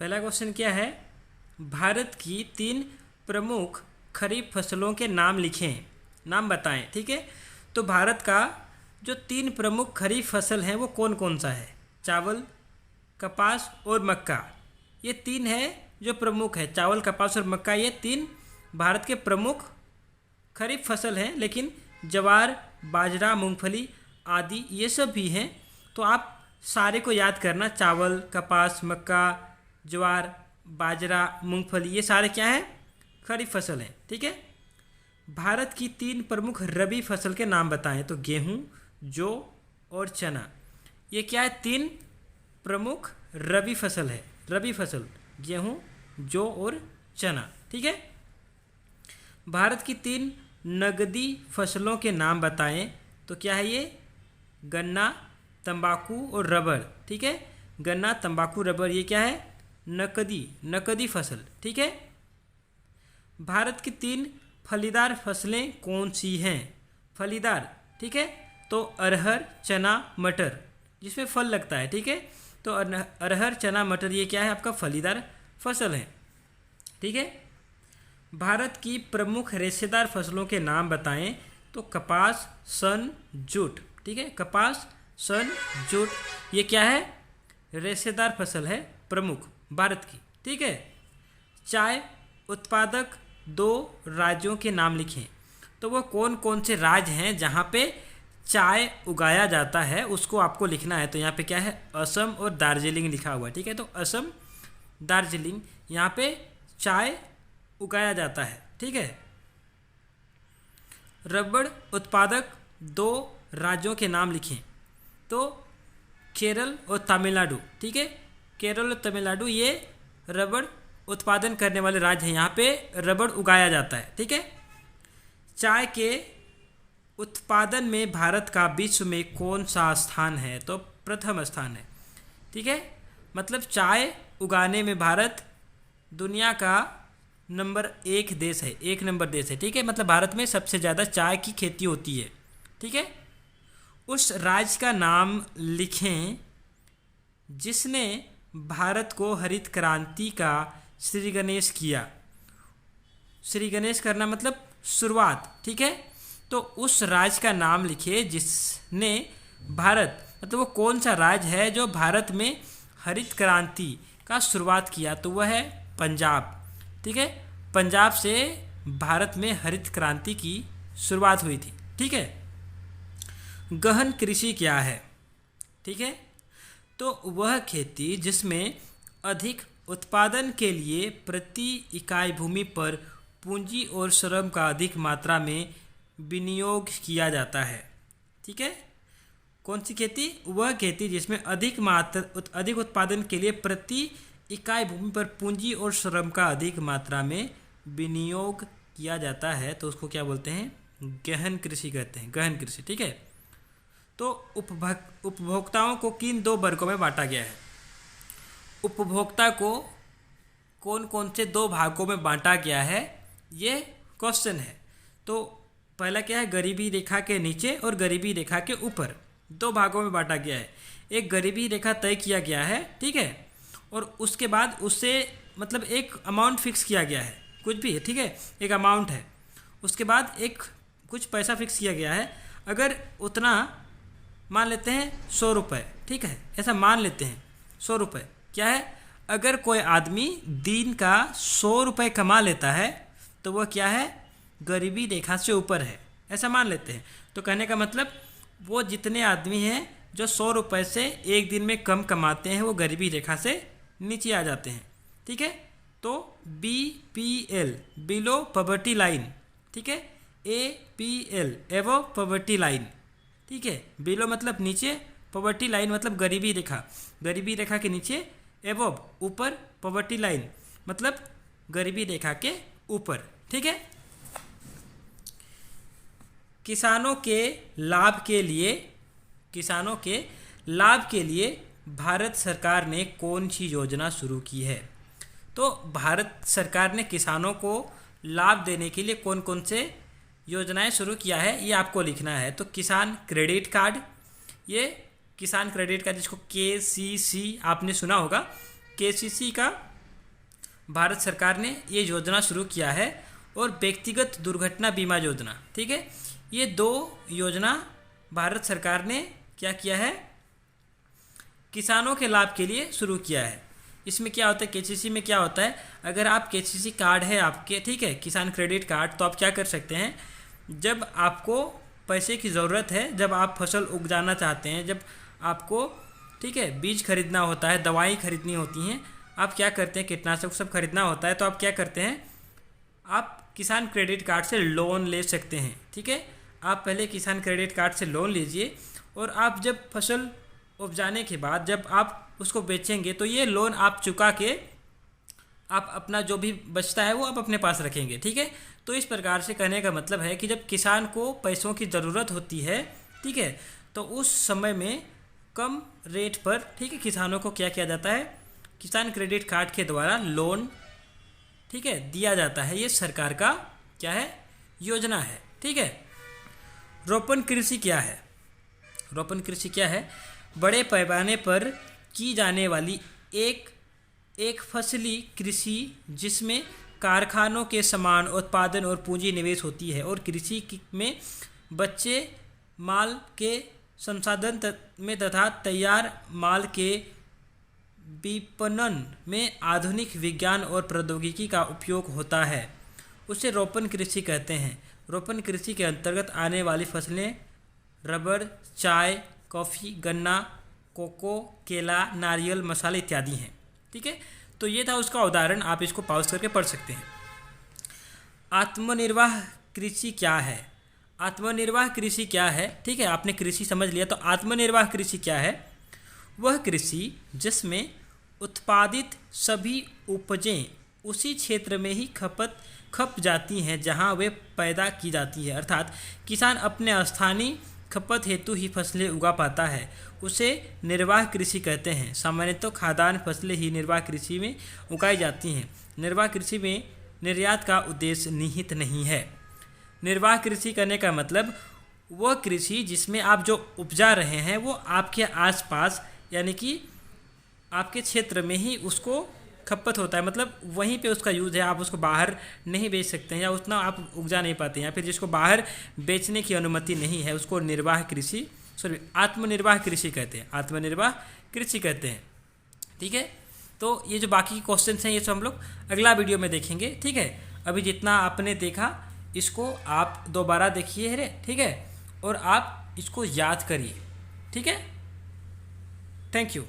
पहला क्वेश्चन क्या है, भारत की 3 प्रमुख खरीफ फसलों के नाम लिखें, नाम बताएं। ठीक है, तो भारत का जो 3 प्रमुख खरीफ फसल हैं वो कौन कौन सा है? चावल, कपास और मक्का, ये 3 है जो प्रमुख है। चावल, कपास और मक्का, ये 3 भारत के प्रमुख खरीफ फसल हैं। लेकिन ज्वार, बाजरा, मूंगफली आदि ये सब भी हैं। तो आप सारे को याद करना, चावल, कपास, मक्का, ज्वार, बाजरा, मूंगफली, ये सारे क्या हैं? खरीफ फसल हैं। ठीक है, भारत की 3 प्रमुख रबी फसल के नाम बताएं। तो गेहूं, जौ और चना, ये क्या है? 3 प्रमुख रबी फसल है। रबी फसल गेहूं, जौ और चना। ठीक है, भारत की 3 नगदी फसलों के नाम बताएं। तो क्या है ये? गन्ना, तंबाकू और रबर। ठीक है, गन्ना, तंबाकू, रबर, ये क्या है? नकदी फसल। ठीक है, भारत की 3 फलीदार फसलें कौन सी हैं? फलीदार, ठीक है, तो अरहर, चना, मटर, जिसमें फल लगता है। ठीक है, तो अरहर, चना, मटर, ये क्या है? आपका फलीदार फसल है। ठीक है, भारत की प्रमुख रेशेदार फसलों के नाम बताएं। तो कपास, सन, जूट। ठीक है, कपास, सन, जूट, ये क्या है? रेशेदार फसल है प्रमुख भारत की। ठीक है, चाय उत्पादक 2 राज्यों के नाम लिखें। तो वो कौन कौन से राज्य हैं जहाँ पे चाय उगाया जाता है, उसको आपको लिखना है। तो यहाँ पे क्या है? असम और दार्जिलिंग लिखा हुआ है। ठीक है, तो असम, दार्जिलिंग, यहाँ पे चाय उगाया जाता है। ठीक है, रबड़ उत्पादक 2 राज्यों के नाम लिखें। तो केरल और तमिलनाडु। ठीक है, केरल और तमिलनाडु ये रबड़ उत्पादन करने वाले राज्य हैं, यहाँ पे रबड़ उगाया जाता है। ठीक है, चाय के उत्पादन में भारत का विश्व में कौन सा स्थान है? तो प्रथम स्थान है। ठीक है, मतलब चाय उगाने में भारत दुनिया का नंबर 1 देश है, 1 नंबर देश है। ठीक है, मतलब भारत में सबसे ज़्यादा चाय की खेती होती है। ठीक है, उस राज्य का नाम लिखें जिसने भारत को हरित क्रांति का श्री गणेश किया। श्री गणेश करना मतलब शुरुआत। ठीक है, तो उस राज्य का नाम लिखिए जिसने भारत, मतलब वो कौन सा राज्य है जो भारत में हरित क्रांति का शुरुआत किया? तो वह है पंजाब। ठीक है, पंजाब से भारत में हरित क्रांति की शुरुआत हुई थी। ठीक है, गहन कृषि क्या है? ठीक है, तो वह खेती जिसमें अधिक उत्पादन के लिए प्रति इकाई भूमि पर पूंजी और श्रम का अधिक मात्रा में विनियोग किया जाता है। ठीक है, कौन सी खेती? वह खेती जिसमें अधिक उत्पादन के लिए प्रति इकाई भूमि पर पूंजी और श्रम का अधिक मात्रा में विनियोग किया जाता है, तो उसको क्या बोलते हैं? गहन कृषि कहते हैं, गहन कृषि। ठीक है, तो उपभोक्ताओं को किन 2 वर्गों में बांटा गया है? उपभोक्ता को कौन कौन से 2 भागों में बांटा गया है, ये क्वेश्चन है। तो पहला क्या है? गरीबी रेखा के नीचे और गरीबी रेखा के ऊपर 2 भागों में बांटा गया है। एक गरीबी रेखा तय किया गया है। ठीक है, और उसके बाद उससे मतलब एक अमाउंट फिक्स किया गया है, कुछ भी है। ठीक है, एक अमाउंट है, उसके बाद एक कुछ पैसा फिक्स किया गया है। अगर उतना मान लेते हैं 100 रुपये। ठीक है, ऐसा मान लेते हैं 100 रुपये। क्या है? अगर कोई आदमी दिन का 100 रुपये कमा लेता है तो वह क्या है? गरीबी रेखा से ऊपर है, ऐसा मान लेते हैं। तो कहने का मतलब वो जितने आदमी हैं जो 100 रुपये से एक दिन में कम कमाते हैं वो गरीबी रेखा से नीचे आ जाते हैं। ठीक है, तो BPL बिलो पॉवर्टी लाइन। ठीक है, APL एवो पॉवर्टी लाइन। ठीक है, बिलो मतलब नीचे, पॉवर्टी लाइन मतलब गरीबी रेखा, गरीबी रेखा के नीचे, एवो ऊपर, पॉवर्टी लाइन मतलब गरीबी रेखा के ऊपर। ठीक है, किसानों के लाभ के लिए भारत सरकार ने कौन सी योजना शुरू की है? तो भारत सरकार ने किसानों को लाभ देने के लिए कौन कौन से योजनाएं शुरू किया है, ये आपको लिखना है। तो किसान क्रेडिट कार्ड, ये किसान क्रेडिट कार्ड जिसको KCC आपने सुना होगा, KCC का भारत सरकार ने ये योजना शुरू किया है, और व्यक्तिगत दुर्घटना बीमा योजना, ठीक है। ये 2 योजना भारत सरकार ने क्या किया है, किसानों के लाभ के लिए शुरू किया है। इसमें क्या होता है, केसीसी में क्या होता है, अगर आप केसीसी कार्ड है आपके, ठीक है, किसान क्रेडिट कार्ड, तो आप क्या कर सकते हैं, जब आपको पैसे की ज़रूरत है, जब आप फसल उगाना चाहते हैं, जब आपको, ठीक है, बीज खरीदना होता है, दवाई खरीदनी होती हैं, आप क्या करते हैं, कीटनाशक सब खरीदना होता है, तो आप क्या करते हैं, आप किसान क्रेडिट कार्ड से लोन ले सकते हैं, ठीक है। आप पहले किसान क्रेडिट कार्ड से लोन लीजिए, और आप जब फसल उपजाने के बाद जब आप उसको बेचेंगे तो ये लोन आप चुका के आप अपना जो भी बचता है वो आप अपने पास रखेंगे, ठीक है। तो इस प्रकार से कहने का मतलब है कि जब किसान को पैसों की ज़रूरत होती है, ठीक है, तो उस समय में कम रेट पर, ठीक है, किसानों को क्या किया जाता है, किसान क्रेडिट कार्ड के द्वारा लोन, ठीक है, दिया जाता है। ये सरकार का क्या है, योजना है, ठीक है। रोपण कृषि क्या है, रोपण कृषि क्या है, बड़े पैमाने पर की जाने वाली एक फसली कृषि जिसमें कारखानों के समान उत्पादन और पूंजी निवेश होती है, और कृषि में बच्चे माल के संसाधन में तथा तैयार माल के विपणन में आधुनिक विज्ञान और प्रौद्योगिकी का उपयोग होता है, उसे रोपण कृषि कहते हैं। रोपण कृषि के अंतर्गत आने वाली फसलें रबर, चाय, कॉफ़ी, गन्ना, कोको, केला, नारियल, मसाले इत्यादि हैं, ठीक है। तो ये था उसका उदाहरण, आप इसको पॉज करके पढ़ सकते हैं। आत्मनिर्वाह कृषि क्या है, आत्मनिर्वाह कृषि क्या है, ठीक है, आपने कृषि समझ लिया। तो आत्मनिर्वाह कृषि क्या है, वह कृषि जिसमें उत्पादित सभी उपजें उसी क्षेत्र में ही खप जाती हैं जहां वे पैदा की जाती है, अर्थात किसान अपने स्थानीय खपत हेतु ही फसलें उगा पाता है, उसे निर्वाह कृषि कहते हैं। सामान्यतः खाद्यान्न फसलें ही निर्वाह कृषि में उगाई जाती हैं। निर्वाह कृषि में निर्यात का उद्देश्य निहित नहीं है। निर्वाह कृषि करने का मतलब वह कृषि जिसमें आप जो उपजा रहे हैं वो आपके आसपास, यानी कि आपके क्षेत्र में ही उसको खपत होता है, मतलब वहीं पे उसका यूज़ है, आप उसको बाहर नहीं बेच सकते हैं, या उतना आप उपजा नहीं पाते हैं, या फिर जिसको बाहर बेचने की अनुमति नहीं है उसको निर्वाह कृषि, आत्मनिर्वाह कृषि कहते हैं, आत्मनिर्वाह कृषि कहते हैं, ठीक है। तो ये जो बाकी क्वेश्चन हैं ये सब हम लोग अगला वीडियो में देखेंगे, ठीक है। अभी जितना आपने देखा इसको आप दोबारा देखिए, ठीक है, और आप इसको याद करिए, ठीक है। Thank you.